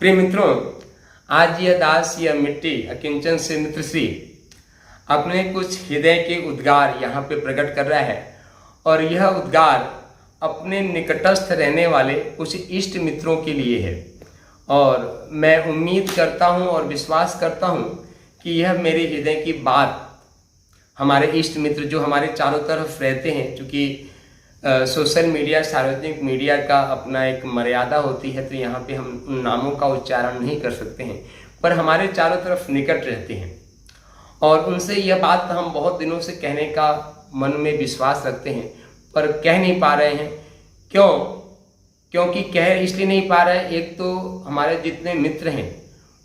प्रिय मित्रों, आज यह दास यह मिट्टी अकिंचन से मित्र श्री अपने कुछ हृदय के उद्गार यहाँ पे प्रकट कर रहा है और यह उद्गार अपने निकटस्थ रहने वाले कुछ इष्ट मित्रों के लिए है। और मैं उम्मीद करता हूँ और विश्वास करता हूँ कि यह मेरे हृदय की बात हमारे इष्ट मित्र जो हमारे चारों तरफ रहते हैं, क्योंकि सोशल मीडिया सार्वजनिक मीडिया का अपना एक मर्यादा होती है, तो यहाँ पे हम उन नामों का उच्चारण नहीं कर सकते हैं, पर हमारे चारों तरफ निकट रहते हैं और उनसे यह बात हम बहुत दिनों से कहने का मन में विश्वास रखते हैं, पर कह नहीं पा रहे हैं। क्योंकि कह इसलिए नहीं पा रहे हैं, एक तो हमारे जितने मित्र हैं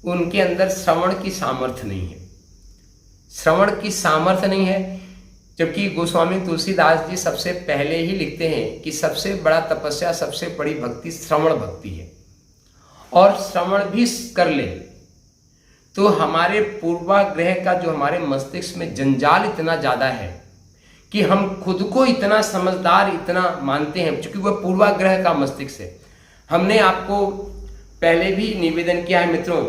उनके अंदर श्रवण की सामर्थ्य नहीं है, जबकि गोस्वामी तुलसीदास जी सबसे पहले ही लिखते हैं कि सबसे बड़ा तपस्या, सबसे बड़ी भक्ति श्रवण भक्ति है। और श्रवण भी कर ले तो हमारे पूर्वाग्रह का जो हमारे मस्तिष्क में जंजाल इतना ज़्यादा है कि हम खुद को इतना समझदार इतना मानते हैं, क्योंकि वह पूर्वाग्रह का मस्तिष्क है। हमने आपको पहले भी निवेदन किया है मित्रों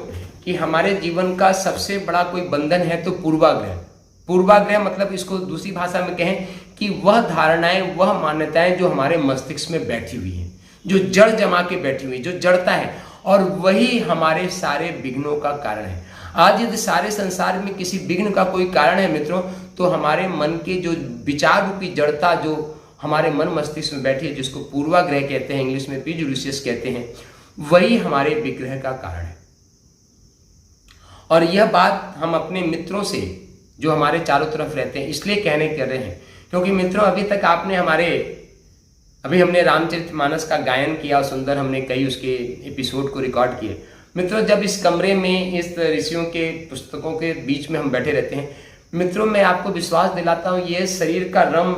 कि हमारे जीवन का सबसे बड़ा कोई बंधन है तो पूर्वाग्रह मतलब इसको दूसरी भाषा में कहें कि वह धारणाएं, वह मान्यताएं जो हमारे मस्तिष्क में बैठी हुई हैं, जो जड़ जमा के बैठी हुई, जो जड़ता है, और वही हमारे सारे विघ्नों का कारण है। आज यदि सारे संसार में किसी विघ्न का कोई कारण है मित्रों, तो हमारे मन के जो विचार रूपी जड़ता जो हमारे मन मस्तिष्क में बैठी है, जिसको पूर्वाग्रह कहते हैं, इंग्लिश में प्रीजुडिशियस कहते हैं, वही हमारे विग्रह का कारण है। और यह बात हम अपने मित्रों से जो हमारे चारों तरफ रहते हैं इसलिए कहने कर रहे हैं, क्योंकि मित्रों अभी तक आपने अभी हमने रामचरितमानस का गायन किया और सुंदर हमने कई उसके एपिसोड को रिकॉर्ड किए। मित्रों, जब इस कमरे में इस ऋषियों के पुस्तकों के बीच में हम बैठे रहते हैं मित्रों, मैं आपको विश्वास दिलाता हूँ ये शरीर का रोम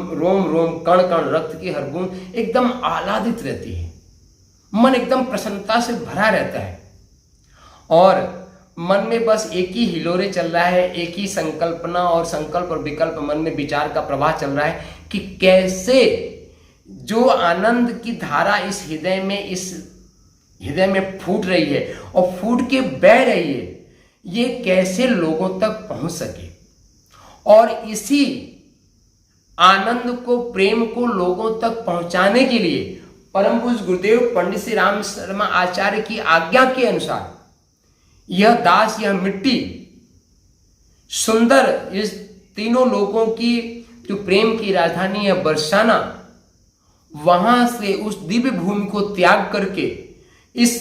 रोम कण कण रक्त की हर बूंद एकदम आह्लादित रहती है, मन एकदम प्रसन्नता से भरा रहता है और मन में बस एक ही हिलोरे चल रहा है, एक ही संकल्पना और संकल्प और विकल्प मन में विचार का प्रवाह चल रहा है कि कैसे जो आनंद की धारा इस हृदय में फूट रही है और फूट के बह रही है, ये कैसे लोगों तक पहुंच सके। और इसी आनंद को, प्रेम को लोगों तक पहुंचाने के लिए परम पूज्य गुरुदेव पंडित श्री राम शर्मा आचार्य की आज्ञा के अनुसार यह दास, यह मिट्टी सुंदर इस तीनों लोगों की जो प्रेम की राजधानी है बरसाना, वहां से उस दिव्य भूमि को त्याग करके इस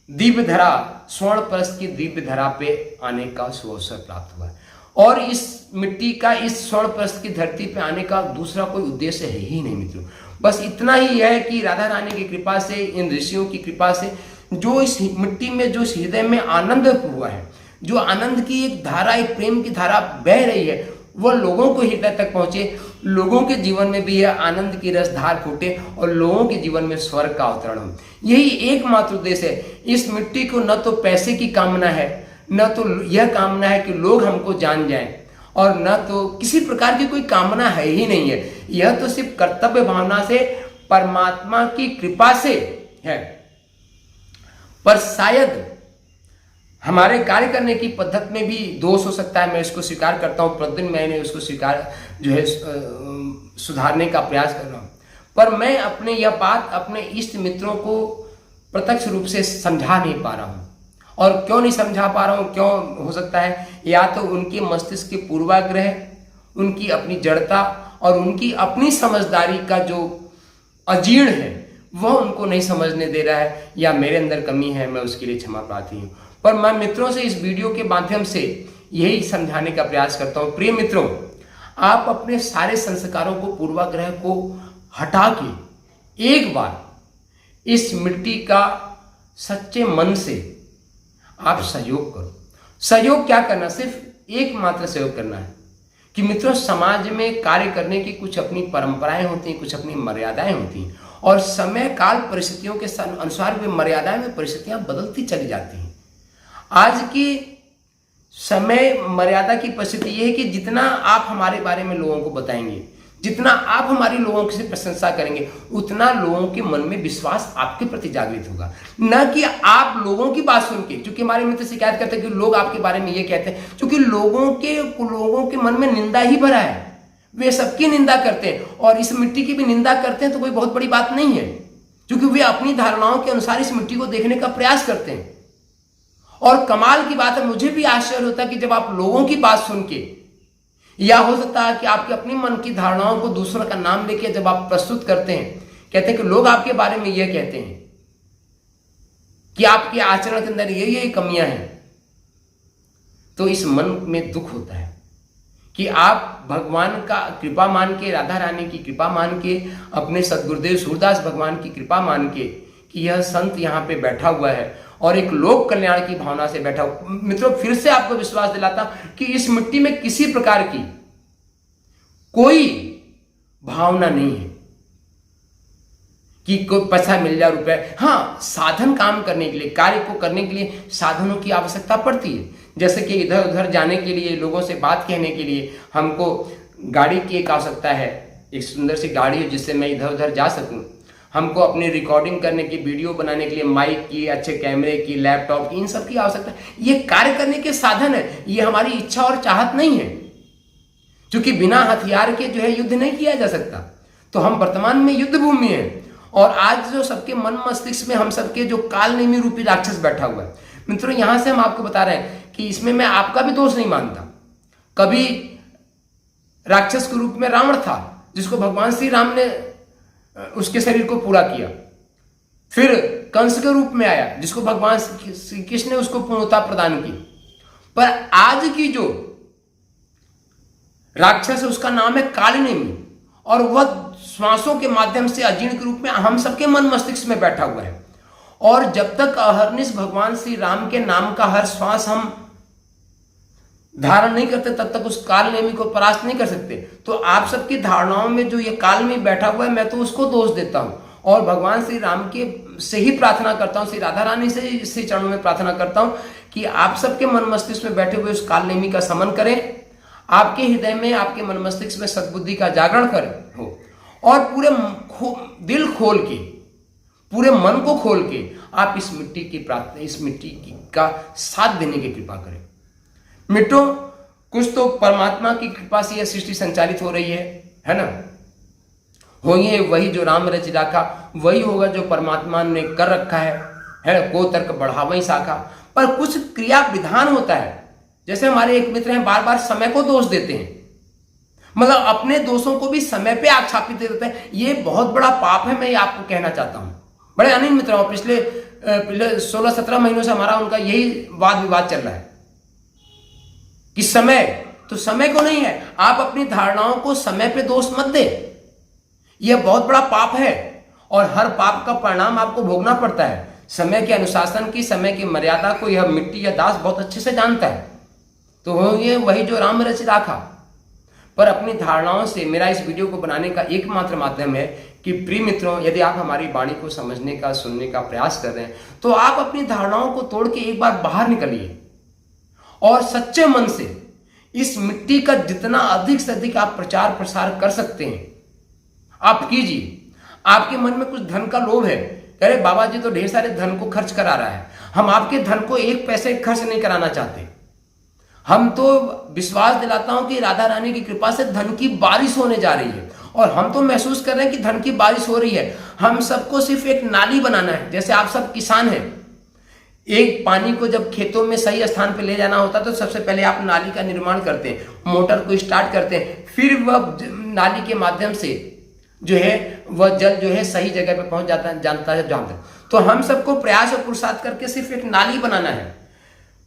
दिव्य धरा, स्वर्ण परस्त की दिव्य धरा पे आने का अवसर प्राप्त हुआ है। और इस मिट्टी का इस स्वर्ण परस्त की धरती पे आने का दूसरा कोई उद्देश्य है ही नहीं मित्रों, बस इतना ही है कि राधा रानी की कृपा से, इन ऋषियों की कृपा से जो इस मिट्टी में, जो इस हृदय में आनंद हुआ है, जो आनंद की एक धारा, एक प्रेम की धारा बह रही है, वह लोगों को हृदय तक पहुंचे, लोगों के जीवन में भी यह आनंद की रसधार फूटे और लोगों के जीवन में स्वर्ग का अवतरण हो। यही एकमात्र उद्देश्य है। इस मिट्टी को न तो पैसे की कामना है, न तो यह कामना है कि लोग हमको जान जाएं, और न तो किसी प्रकार की कोई कामना है ही नहीं है। यह तो सिर्फ कर्तव्य भावना से, परमात्मा की कृपा से है। पर शायद हमारे कार्य करने की पद्धति में भी दोष हो सकता है, मैं इसको स्वीकार करता हूँ, प्रतिदिन मैंने उसको सुधारने का प्रयास कर रहा हूँ। पर मैं अपने यह बात अपने इष्ट मित्रों को प्रत्यक्ष रूप से समझा नहीं पा रहा हूँ। और क्यों नहीं समझा पा रहा हूँ, क्यों हो सकता है, या तो उनके मस्तिष्क के पूर्वाग्रह, उनकी अपनी जड़ता और उनकी अपनी समझदारी का जो अजीर्ण है वह उनको नहीं समझने दे रहा है, या मेरे अंदर कमी है, मैं उसके लिए क्षमा प्रार्थी हूँ। पर मैं मित्रों से इस वीडियो के माध्यम से यही समझाने का प्रयास करता हूँ, प्रिय मित्रों, आप अपने सारे संस्कारों को, पूर्वाग्रह को हटा के एक बार इस मिट्टी का सच्चे मन से आप सहयोग करो। सहयोग क्या करना, सिर्फ एकमात्र सहयोग करना है कि मित्रों, समाज में कार्य करने की कुछ अपनी परंपराएं होती हैं, कुछ अपनी मर्यादाएं होती हैं, और समय काल परिस्थितियों के अनुसार वे मर्यादाएं में परिस्थितियां बदलती चली जाती हैं। आज की समय मर्यादा की परिस्थिति यह है कि जितना आप हमारे बारे में लोगों को बताएंगे, जितना आप हमारी लोगों की प्रशंसा करेंगे उतना लोगों के मन में विश्वास आपके प्रति जागृत होगा, न कि आप लोगों की बात सुन के। क्योंकि हमारे मित्र शिकायत करते हैं कि लोग आपके बारे में ये कहते हैं, क्योंकि लोगों के मन में निंदा ही भरा है, वे सबकी निंदा करते हैं और इस मिट्टी की भी निंदा करते हैं तो कोई बहुत बड़ी बात नहीं है, क्योंकि वे अपनी धारणाओं के अनुसार इस मिट्टी को देखने का प्रयास करते हैं। और कमाल की बात है, मुझे भी आश्चर्य होता है कि जब आप लोगों की बात सुन के, या हो सकता है कि आपके अपनी मन की धारणाओं को दूसरों का नाम लेके जब आप प्रस्तुत करते हैं, कहते हैं कि लोग आपके बारे में यह कहते हैं कि आपके आचरण के अंदर ये कमियां हैं, तो इस मन में दुख होता है कि आप भगवान का कृपा मान के, राधा रानी की कृपा मान के, अपने सदगुरुदेव सूरदास भगवान की कृपा मान के कि यह संत यहाँ पे बैठा हुआ है और एक लोक कल्याण की भावना से बैठा हुआ। मित्रों, फिर से आपको विश्वास दिलाता हूं कि इस मिट्टी में किसी प्रकार की कोई भावना नहीं है कि कोई पैसा मिल जाए, रुपए। हाँ, साधन काम करने के लिए, कार्य को करने के लिए साधनों की आवश्यकता पड़ती है। जैसे कि इधर उधर जाने के लिए, लोगों से बात कहने के लिए हमको गाड़ी की एक आवश्यकता है, एक सुंदर सी गाड़ी है जिससे मैं इधर उधर जा सकूं। हमको अपनी रिकॉर्डिंग करने की, वीडियो बनाने के लिए माइक की, अच्छे कैमरे की, लैपटॉप की, इन सब की आवश्यकता है। ये कार्य करने के साधन है, ये हमारी इच्छा और चाहत नहीं है, क्योंकि बिना हथियार के जो है युद्ध नहीं किया जा सकता। तो हम वर्तमान में युद्ध भूमि है और आज जो सबके मन मस्तिष्क में हम सबके जो कालनेमी रूपी राक्षस बैठा हुआ है। मित्रों, यहां से हम आपको बता रहे हैं कि इसमें मैं आपका भी दोष नहीं मानता। कभी राक्षस के रूप में रावण था, जिसको भगवान श्री राम ने उसके शरीर को पूरा किया। फिर कंस के रूप में आया, जिसको भगवान श्री कृष्ण ने उसको पूर्णता प्रदान की। पर आज की जो राक्षस है उसका नाम है कालनेमी, और वह श्वासों के माध्यम से अजीर्ण के रूप में हम सबके मन मस्तिष्क में बैठा हुआ है। और जब तक अहर्निश भगवान श्री राम के नाम का हर श्वास हम धारण नहीं करते, तब तक उस कालनेमी को परास्त नहीं कर सकते। तो आप सबकी धारणाओं में जो ये कालनेमी बैठा हुआ है, मैं तो उसको दोष देता हूं और भगवान श्री राम के से ही प्रार्थना करता हूं, श्री राधा रानी से इसी चरणों में प्रार्थना करता हूं कि आप सबके मन मस्तिष्क में बैठे हुए उस कालनेमी का समन करें, आपके हृदय में, आपके मन मस्तिष्क में सद्बुद्धि का जागरण करें हो, और पूरे दिल खोल के, पूरे मन को खोल के आप इस मिट्टी की प्रार्थना, इस मिट्टी का साथ देने की कृपा करें। मित्रों, कुछ तो परमात्मा की कृपा से यह सृष्टि संचालित हो रही है ना। होइए वही जो राम रचि राखा, वही होगा जो परमात्मा ने कर रखा है को तर्क बढ़ावई शाखा। पर कुछ क्रिया विधान होता है, जैसे हमारे एक मित्र हैं, बार बार समय को दोष देते हैं, मतलब अपने दोषों को भी समय पे आक्षेपित देते हैं। ये बहुत बड़ा पाप है, मैं ये आपको कहना चाहता हूं। बड़े अनिल मित्र हो, पिछले 16-17 महीनों से हमारा उनका यही वाद विवाद चल रहा है कि समय तो समय को नहीं है, आप अपनी धारणाओं को समय पे दोष मत दे। यह बहुत बड़ा पाप है और हर पाप का परिणाम आपको भोगना पड़ता है। समय के अनुशासन की, समय की मर्यादा को यह मिट्टी या दास बहुत अच्छे से जानता है। तो ये वही जो राम रचि राखा। पर अपनी धारणाओं से मेरा इस वीडियो को बनाने का एकमात्र माध्यम है कि प्रिय मित्रों, यदि आप हमारी वाणी को समझने का, सुनने का प्रयास कर रहे हैं, तो आप अपनी धारणाओं को तोड़ के एक बार बाहर निकलिए और सच्चे मन से इस मिट्टी का जितना अधिक से अधिक आप प्रचार प्रसार कर सकते हैं आप कीजिए। आपके मन में कुछ धन का लोभ है, अरे बाबा जी तो ढेर सारे धन को खर्च करा रहा है, हम आपके धन को एक पैसे खर्च नहीं कराना चाहते। हम तो विश्वास दिलाता हूं कि राधा रानी की कृपा से धन की बारिश होने जा रही है और हम तो महसूस कर रहे हैं कि धन की बारिश हो रही है। हम सबको सिर्फ एक नाली बनाना है। जैसे आप सब किसान हैं, एक पानी को जब खेतों में सही स्थान पर ले जाना होता है तो सबसे पहले आप नाली का निर्माण करते हैं, मोटर को स्टार्ट करते हैं, फिर वह नाली के माध्यम से जो है वह जल जो है सही जगह पे पहुंच जाता है, जानता है जानता है। तो हम सबको प्रयास और पुरुषार्थ करके सिर्फ एक नाली बनाना है।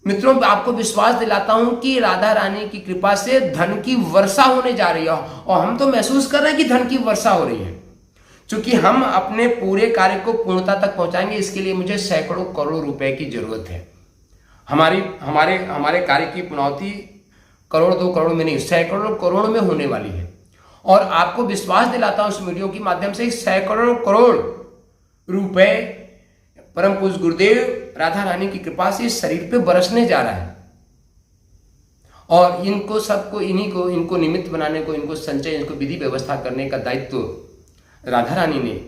मित्रों, आपको विश्वास दिलाता हूं कि राधा रानी की कृपा से धन की वर्षा होने जा रही है और हम तो महसूस कर रहे हैं कि धन की वर्षा हो रही है। क्योंकि हम अपने पूरे कार्य को पूर्णता तक पहुंचाएंगे, इसके लिए मुझे सैकड़ों करोड़ रुपए की जरूरत है। हमारे कार्य की पूर्णौती करोड़ 2 करोड़ में नहीं, सैकड़ों करोड़ में होने वाली है। और आपको विश्वास दिलाता हूं इस वीडियो के माध्यम से सैकड़ों करोड़ रुपए परम पूज्य गुरुदेव राधा रानी की कृपा से इस शरीर पे बरसने जा रहा है। और इनको सबको इनको निमित्त बनाने को, इनको संचय, इनको विधि व्यवस्था करने का दायित्व राधा रानी ने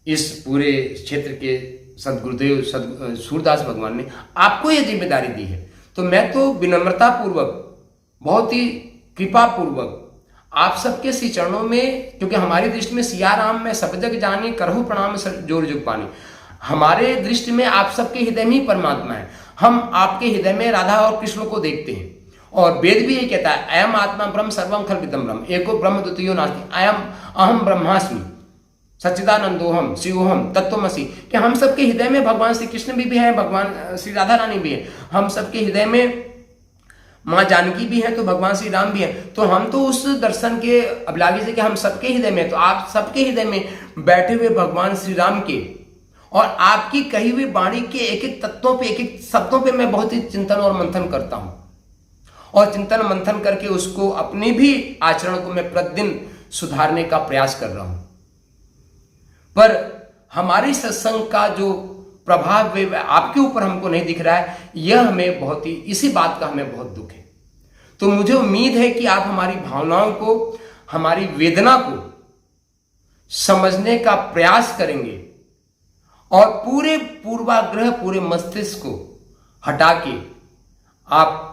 इस पूरे क्षेत्र के सदगुरुदेव सूरदास भगवान ने आपको यह जिम्मेदारी दी है। तो मैं तो विनम्रता पूर्वक, बहुत ही कृपा पूर्वक आप सबके श्री चरणों में, क्योंकि हमारी दृष्टि में सिया राम में सब जग जानी, करहु प्रणाम जोर जुग पानी, हमारे दृष्टि में आप सबके हृदय में ही परमात्मा है। हम आपके हृदय में राधा और कृष्ण को देखते हैं। और वेद भी ये कहता है, अयम आत्मा ब्रह्म सर्वम खल्विदम ब्रह्म, एको ब्रह्म द्वितीयो नास्ति, अयम अहम ब्रह्मास्मि सच्चिदानंदोहम शिवोहम तत्वमसि, कि हम सबके हृदय में भगवान श्री कृष्ण भी हैं, भगवान श्री राधा रानी भी है, हम सबके हृदय में माँ जानकी भी है, तो भगवान श्री राम भी है। तो हम तो उस दर्शन के अभिलाषी से कि हम सबके हृदय में, तो आप सबके हृदय में बैठे हुए भगवान श्री राम के और आपकी कही हुई वाणी के एक एक तत्वों पे, एक एक शब्दों पे मैं बहुत ही चिंतन और मंथन करता हूं, और चिंतन मंथन करके उसको अपने भी आचरण को मैं प्रतिदिन सुधारने का प्रयास कर रहा हूं। पर हमारी सत्संग का जो प्रभाव आपके ऊपर हमको नहीं दिख रहा है, यह हमें बहुत ही, इसी बात का हमें बहुत दुख है। तो मुझे उम्मीद है कि आप हमारी भावनाओं को, हमारी वेदना को समझने का प्रयास करेंगे और पूरे पूर्वाग्रह, पूरे मस्तिष्क को हटा के आप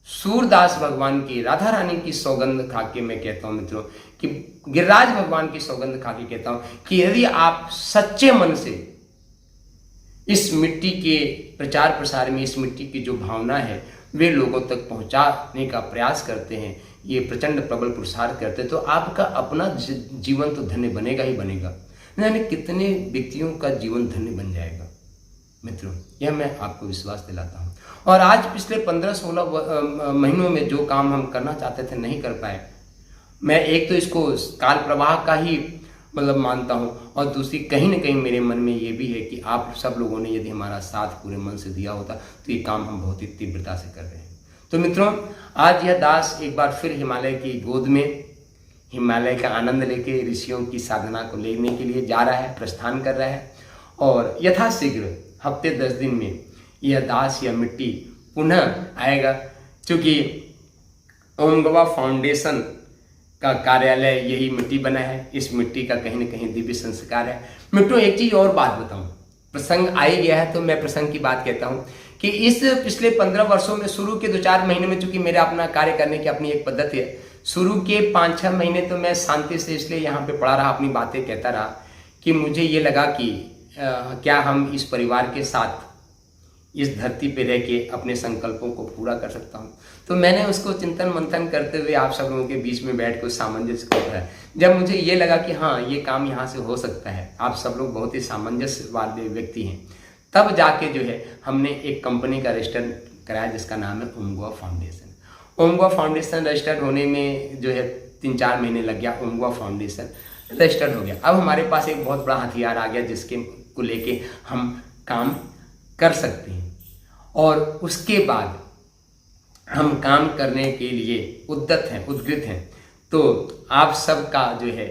सूरदास भगवान की, राधा रानी की सौगंध खा के मैं कहता हूं मित्रों, कि गिरिराज भगवान की सौगंध खा के कहता हूं कि यदि आप सच्चे मन से इस मिट्टी के प्रचार प्रसार में, इस मिट्टी की जो भावना है वे लोगों तक पहुंचाने का प्रयास करते हैं, ये प्रचंड प्रबल पुरुषार्थ करते हैं, तो आपका अपना जीवन तो धन्य बनेगा ही बनेगा। न जाने कितने व्यक्तियों का जीवन धन्य बन जाएगा मित्रों, यह मैं आपको विश्वास दिलाता हूं। और आज पिछले 15-16 महीनों में जो काम हम करना चाहते थे नहीं कर पाए, मैं एक तो इसको काल प्रवाह का ही मतलब मानता हूं, और दूसरी कहीं ना कहीं मेरे मन में ये भी है कि आप सब लोगों ने यदि हमारा साथ पूरे मन से दिया होता तो ये काम हम बहुत ही तीव्रता से कर रहे हैं। तो मित्रों, आज यह दास एक बार फिर हिमालय की गोद में, हिमालय का आनंद लेके ऋषियों की साधना को लेने के लिए जा रहा है, प्रस्थान कर रहा है, और यथाशीघ्र हफ्ते 10 दिन में यह दास या मिट्टी पुनः आएगा। क्योंकि ओमगवा फाउंडेशन का कार्यालय यही मिट्टी बना है, इस मिट्टी का कहीं ना कहीं दिव्य संस्कार है। मित्रों, एक चीज और बात बताऊं, प्रसंग आ ही गया है तो मैं प्रसंग की बात कहता हूं कि इस पिछले 15 वर्षों में शुरू के 2-4 महीने में, चूंकि मेरा अपना कार्य करने की अपनी एक पद्धति है, शुरू के 5-6 महीने तो मैं शांति से इसलिए यहाँ पे पड़ा रहा, अपनी बातें कहता रहा कि मुझे ये लगा कि क्या हम इस परिवार के साथ इस धरती पे रह के अपने संकल्पों को पूरा कर सकता हूँ। तो मैंने उसको चिंतन मंथन करते हुए आप सब लोगों के बीच में बैठ कर सामंजस्य कर रहा है। जब मुझे ये लगा कि हाँ ये काम यहाँ से हो सकता है, आप सब लोग बहुत ही सामंजस्य वाले व्यक्ति हैं, तब जाके जो है हमने एक कंपनी का रजिस्टर कराया जिसका नाम है ओमगवा फाउंडेशन। ओमगवा फाउंडेशन रजिस्टर्ड होने में जो है 3-4 महीने लग गया। ओमगवा फाउंडेशन रजिस्टर्ड हो गया। अब हमारे पास एक बहुत बड़ा हथियार आ गया जिसके को लेके हम काम कर सकते हैं, और उसके बाद हम काम करने के लिए उद्यत हैं, उद्ग्रहित हैं। तो आप सबका जो है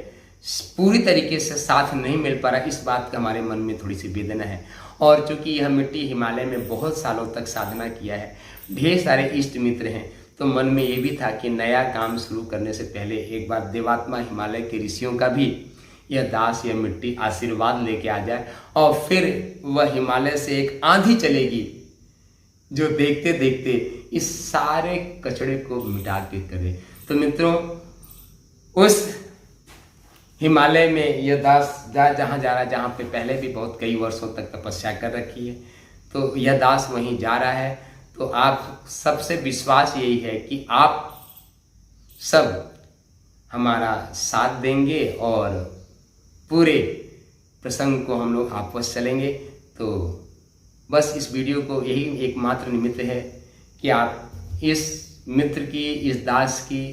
पूरी तरीके से साथ नहीं मिल पा रहा, इस बात का हमारे मन में थोड़ी सी वेदना है। और चूंकि यह मिट्टी हिमालय में बहुत सालों तक साधना किया है, ढेर सारे इष्ट मित्र हैं, तो मन में ये भी था कि नया काम शुरू करने से पहले एक बार देवात्मा हिमालय के ऋषियों का भी यह दास या मिट्टी आशीर्वाद लेके आ जाए, और फिर वह हिमालय से एक आंधी चलेगी जो देखते देखते इस सारे कचड़े को मिटा के करे। तो मित्रों, उस हिमालय में यह दास जहाँ जा रहा है, जहाँ पे पहले भी बहुत कई वर्षों तक तपस्या कर रखी है, तो यह दास वहीं जा रहा है। तो आप सबसे विश्वास यही है कि आप सब हमारा साथ देंगे और पूरे प्रसंग को हम लोग आपस चलेंगे। तो बस इस वीडियो को यही एकमात्र निमित्त है कि आप इस मित्र की, इस दास की,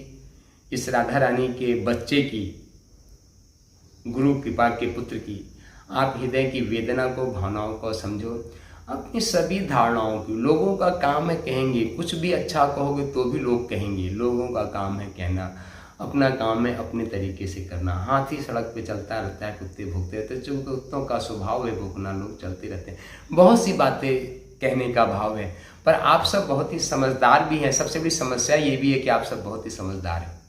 इस राधा रानी के बच्चे की, गुरु कृपा के पुत्र की आप हृदय की वेदना को, भावनाओं को समझो, अपनी सभी धारणाओं की। लोगों का काम है कहेंगे, कुछ भी अच्छा कहोगे तो भी लोग कहेंगे, लोगों का काम है कहना, अपना काम है अपने तरीके से करना। हाथी सड़क पे चलता रहता है, कुत्ते भूखते रहते हैं, कुत्तों का स्वभाव है भूखना, लोग चलते रहते हैं। बहुत सी बातें कहने का भाव है, पर आप सब बहुत ही समझदार भी हैं। सबसे बड़ी समस्या ये भी है कि आप सब बहुत ही समझदार हैं,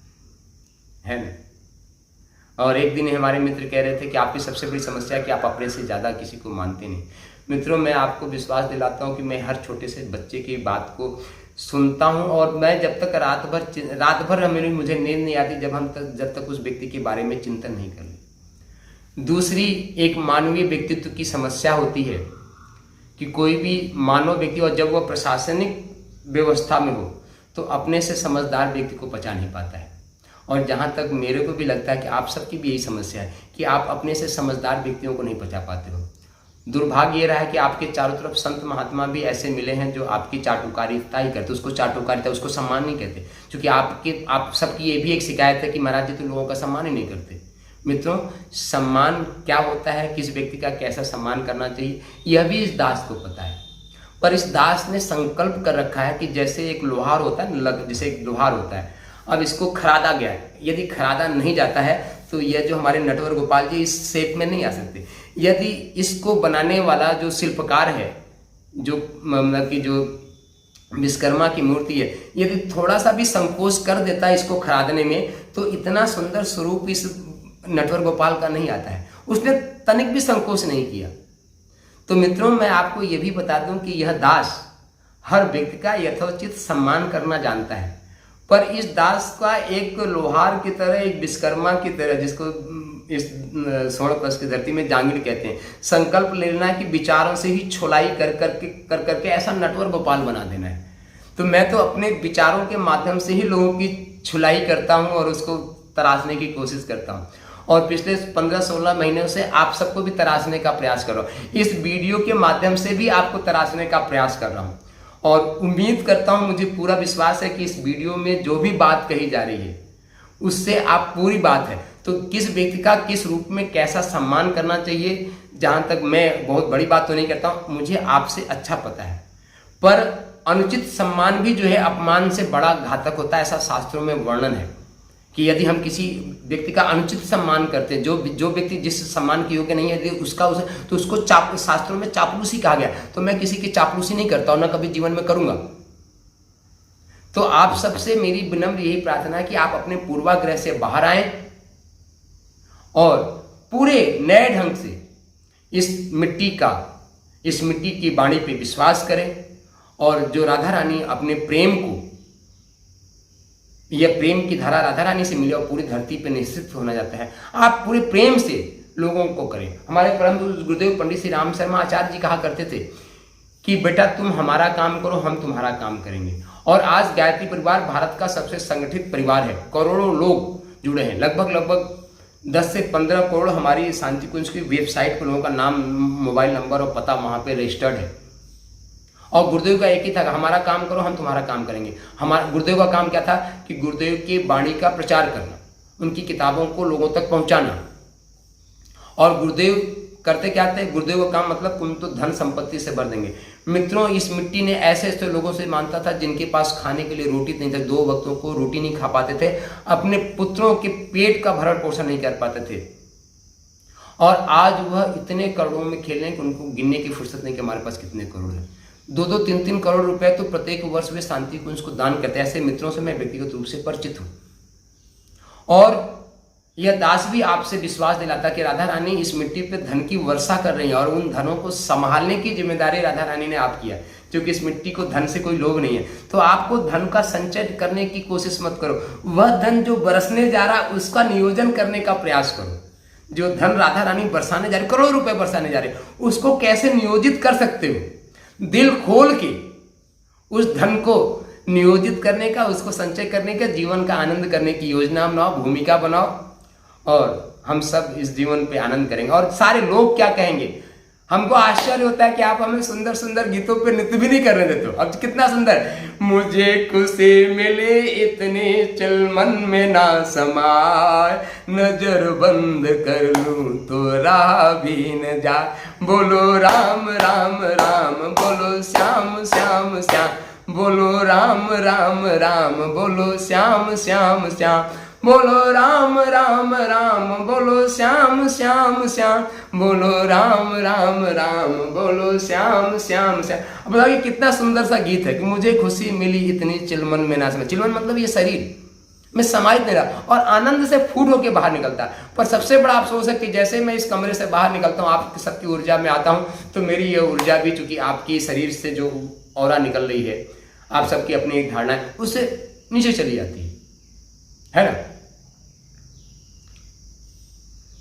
है ना। और एक दिन हमारे मित्र कह रहे थे कि आपकी सबसे बड़ी समस्या है कि आप अपने से ज़्यादा किसी को मानते नहीं। मित्रों, मैं आपको विश्वास दिलाता हूँ कि मैं हर छोटे से बच्चे की बात को सुनता हूँ, और मैं जब तक रात भर मुझे नींद नहीं आती जब तक उस व्यक्ति के बारे में चिंतन नहीं कर ले। दूसरी एक मानवीय व्यक्तित्व की समस्या होती है कि कोई भी मानव व्यक्ति, और जब वह प्रशासनिक व्यवस्था में हो तो अपने से समझदार व्यक्ति को पचा नहीं पाता है। और जहाँ तक मेरे को भी लगता है कि आप सबकी भी यही समस्या है कि आप अपने से समझदार व्यक्तियों को नहीं पचा पाते हो। दुर्भाग्य ये रहा है कि आपके चारों तरफ संत महात्मा भी ऐसे मिले हैं जो आपकी चाटुकारिता ही करते, उसको चाटुकारिता, उसको सम्मान नहीं कहते। क्योंकि आप सबकी ये भी एक शिकायत है कि महाराज जी तो लोगों का सम्मान ही नहीं करते। मित्रों, सम्मान क्या होता है, किस व्यक्ति का कैसा सम्मान करना चाहिए, यह भी इस दास को पता है। पर इस दास ने संकल्प कर रखा है कि जैसे एक लोहार होता है, जैसे एक लोहार होता है, अब इसको खरादा गया है। यदि खरादा नहीं जाता है तो यह जो हमारे नटवर गोपाल जी इस शेप में नहीं आ सकते। यदि इसको बनाने वाला जो शिल्पकार है, जो मतलब कि जो विश्वकर्मा की मूर्ति है, यदि थोड़ा सा भी संकोच कर देता है इसको खरादने में, तो इतना सुंदर स्वरूप इस नटवर गोपाल का नहीं आता है। उसने तनिक भी संकोच नहीं किया। तो मित्रों, मैं आपको यह भी बता दूं कि यह दास हर व्यक्ति का यथोचित सम्मान करना जानता है। पर इस दास का एक लोहार की तरह, एक विश्वकर्मा की तरह, जिसको इस स्वर्ण कलश की धरती में जांगिड़ कहते हैं, संकल्प लेना है कि विचारों से ही छुलाई कर करके ऐसा नटवर गोपाल बना देना है। तो मैं तो अपने विचारों के माध्यम से ही लोगों की छुलाई करता हूं और उसको तराशने की कोशिश करता हूं। और पिछले 15-16 महीनों से आप सबको भी तराशने का प्रयास कर रहा हूँ। इस वीडियो के माध्यम से भी आपको तराशने का प्रयास कर रहा हूँ, और उम्मीद करता हूँ, मुझे पूरा विश्वास है कि इस वीडियो में जो भी बात कही जा रही है उससे आप पूरी बात है तो किस व्यक्ति का किस रूप में कैसा सम्मान करना चाहिए, जहां तक मैं बहुत बड़ी बात तो नहीं करता हूं, मुझे आपसे अच्छा पता है। पर अनुचित सम्मान भी जो है अपमान से बड़ा घातक होता है, ऐसा शास्त्रों में वर्णन है कि यदि हम किसी व्यक्ति का अनुचित सम्मान करते हैं, जो व्यक्ति जिस सम्मान के योग्य नहीं है, यदि तो उसको शास्त्रों में चापलूसी कहा गया। तो मैं किसी की चापलूसी नहीं करता हूं, ना कभी जीवन में करूंगा। तो आप सबसे मेरी विनम्र यही प्रार्थना है कि आप अपने पूर्वाग्रह से बाहर आएं और पूरे नए ढंग से इस मिट्टी की वाणी पे विश्वास करें। और जो राधा रानी अपने प्रेम को, यह प्रेम की धारा राधा रानी से मिले और पूरी धरती पे निश्चित होना जाता है, आप पूरे प्रेम से लोगों को करें। हमारे परम गुरुदेव पंडित श्री राम शर्मा आचार्य जी कहा करते थे कि बेटा तुम हमारा काम करो, हम तुम्हारा काम करेंगे। और आज गायत्री परिवार भारत का सबसे संगठित परिवार है। करोड़ों लोग जुड़े हैं, लगभग 10 से 15 करोड़ हमारी शांति कुंज की वेबसाइट पर लोगों का नाम, मोबाइल नंबर और पता वहां पे रजिस्टर्ड है। और गुरुदेव का एक ही था, हमारा काम करो, हम तुम्हारा काम करेंगे। हमारा गुरुदेव का काम क्या था कि गुरुदेव की वाणी का प्रचार करना, उनकी किताबों को लोगों तक पहुंचाना। और गुरुदेव करते क्या थे, गुरुदेव का काम मतलब तुम तो धन संपत्ति से भर देंगे। मित्रों, इस मिट्टी ने ऐसे ऐसे लोगों से मानता था जिनके पास खाने के लिए रोटी नहीं था, 2 वक्तों को रोटी नहीं खा पाते थे, अपने पुत्रों के पेट का भरण पोषण नहीं कर पाते थे। और आज वह इतने करोड़ों में खेल रहे हैं कि उनको गिनने की फुर्सत नहीं कि हमारे पास कितने करोड़ है। 2-2, 3-3 करोड़ रुपए तो प्रत्येक वर्ष वे शांति कुंज को दान करते हैं। ऐसे मित्रों से मैं व्यक्तिगत रूप से परिचित हूं। और यह दास भी आपसे विश्वास दिलाता कि राधा रानी इस मिट्टी पे धन की वर्षा कर रही है, और उन धनों को संभालने की जिम्मेदारी राधा रानी ने आप किया, क्योंकि इस मिट्टी को धन से कोई लोभ नहीं है। तो आपको धन का संचय करने की कोशिश मत करो, वह धन जो बरसने जा रहा है उसका नियोजन करने का प्रयास करो। जो धन राधा रानी बरसाने जा रही, करोड़ों रुपए बरसाने जा रहे, उसको कैसे नियोजित कर सकते हो, दिल खोल के उस धन को नियोजित करने का, उसको संचय करने का, जीवन का आनंद करने की योजना बनाओ, भूमिका बनाओ, और हम सब इस जीवन पे आनंद करेंगे। और सारे लोग क्या कहेंगे, हमको आश्चर्य होता है कि आप हमें सुंदर सुंदर गीतों पे नृत्य भी नहीं करने देते हो। अब कितना सुंदर, मुझे खुशी मिले इतने चल मन में ना समाए, नजर बंद कर लूं तो राह भी न जा, बोलो राम राम राम, बोलो श्याम श्याम श्याम, बोलो राम राम राम, बोलो श्याम श्याम श्याम, बोलो राम राम राम, बोलो श्याम श्याम श्याम, बोलो राम राम राम, बोलो श्याम श्याम श्याम। अब बताइए कितना सुंदर सा गीत है कि मुझे खुशी मिली इतनी चिलमन में ना समय। चिलमन मतलब ये शरीर में समाहित नहीं रहा और आनंद से फूट होकर बाहर निकलता है। पर सबसे बड़ा अफसोस है कि जैसे मैं इस कमरे से बाहर निकलता हूँ, आप सबकी ऊर्जा में आता हूँ, तो मेरी ये ऊर्जा भी चूंकि आपकी शरीर से जो ऑरा निकल रही है, आप सबकी अपनी एक धारणा है, उससे नीचे चली जाती है ना।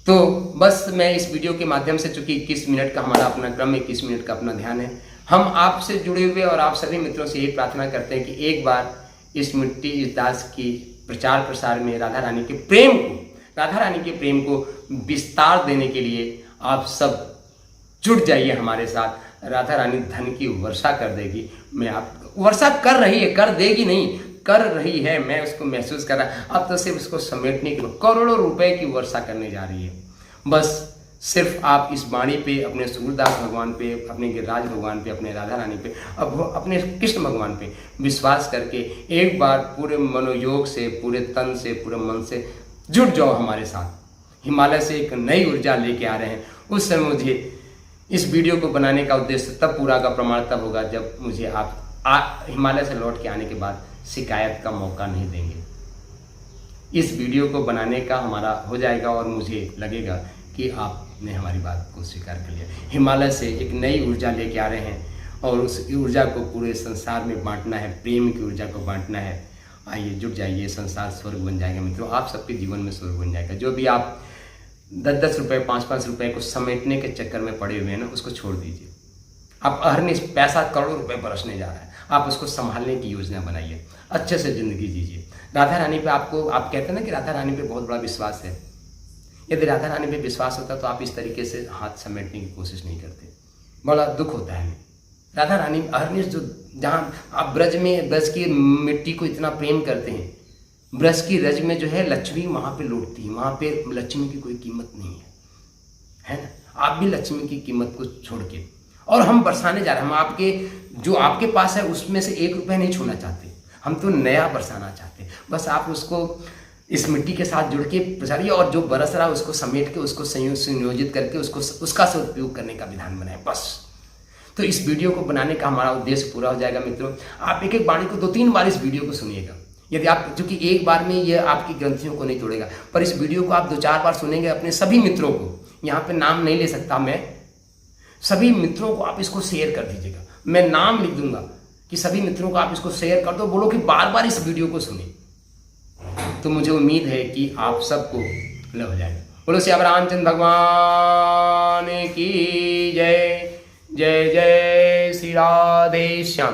तो बस मैं इस वीडियो के माध्यम से, चूंकि 21 मिनट का हमारा अपना क्रम, 21 मिनट का अपना ध्यान है, हम आपसे जुड़े हुए और आप सभी मित्रों से यही प्रार्थना करते हैं कि एक बार इस मिट्टी इस दास की प्रचार प्रसार में राधा रानी के प्रेम को विस्तार देने के लिए आप सब जुड़ जाइए हमारे साथ। राधा रानी धन की वर्षा कर देगी। मैं आप वर्षा कर रही है, कर देगी नहीं, कर रही है, मैं उसको महसूस कर रहा। अब तो सिर्फ उसको समेटने के लिए करोड़ों रुपए की वर्षा करने जा रही है। बस सिर्फ आप इस वाणी पे, अपने सूरदास भगवान पे, अपने गिरिराज भगवान पे, अपने राधा रानी पे, अब अपने कृष्ण भगवान पे विश्वास करके एक बार पूरे मनोयोग से, पूरे तन से, पूरे मन से जुड़ जाओ हमारे साथ। हिमालय से एक नई ऊर्जा लेके आ रहे हैं। उस समय मुझे इस वीडियो को बनाने का उद्देश्य तब पूरा का प्रमाण तब होगा जब मुझे आप हिमालय से लौट के आने के बाद शिकायत का मौका नहीं देंगे। इस वीडियो को बनाने का हमारा हो जाएगा और मुझे लगेगा कि आपने हमारी बात को स्वीकार कर लिया। हिमालय से एक नई ऊर्जा लेके आ रहे हैं और उस ऊर्जा को पूरे संसार में बांटना है, प्रेम की ऊर्जा को बांटना है। आइए जुट जाइए, संसार स्वर्ग बन जाएगा मित्रों, आप सबके जीवन में स्वर्ग बन जाएगा। जो भी आप 10-10 रुपये 5-5 रुपये को समेटने के चक्कर में पड़े हुए हैं ना, उसको छोड़ दीजिए। आप अहरनिश पैसा करोड़ों रुपए बरसने जा रहा है, आप उसको संभालने की योजना बनाइए, अच्छे से जिंदगी जीजिए। राधा रानी पे आप कहते हैं ना कि राधा रानी पे बहुत बड़ा विश्वास है। यदि राधा रानी पे विश्वास होता तो आप इस तरीके से हाथ समेटने की कोशिश नहीं करते। बड़ा दुख होता है। राधा रानी अहरनिश जो जहाँ आप ब्रज की मिट्टी को इतना प्रेम करते हैं, ब्रज की रज में जो है लक्ष्मी वहाँ पे लौटती है, वहाँ पे लक्ष्मी की कोई कीमत नहीं है ना। आप भी लक्ष्मी की कीमत को छोड़ के और हम बरसाने जा रहे हैं। हम आपके जो आपके पास है उसमें से 1 रुपया नहीं छूना चाहते, हम तो नया बरसाना चाहते हैं। बस आप उसको इस मिट्टी के साथ जुड़ के प्रचारिए और जो बरस रहा है उसको समेट के, उसको संयोजित करके उसका सदुपयोग करने का विधान बनाए। बस तो इस वीडियो को बनाने का हमारा उद्देश्य पूरा हो जाएगा मित्रों। आप एक एक वाणी को 2-3 बार इस वीडियो को सुनिएगा। यदि आप, चूंकि एक बार में ये आपकी ग्रंथियों को नहीं तोड़ेगा, पर इस वीडियो को आप 2-4 बार सुनेंगे अपने सभी मित्रों को, यहाँ पे नाम नहीं ले सकता मैं, सभी मित्रों को आप इसको शेयर कर दीजिएगा। मैं नाम लिख दूंगा कि सभी मित्रों को आप इसको शेयर कर दो, बोलो कि बार बार इस वीडियो को सुने। तो मुझे उम्मीद है कि आप सबको लग हो जाएगा। बोलो श्री रामचंद्र भगवान की जय। जय जय श्री राधे श्याम।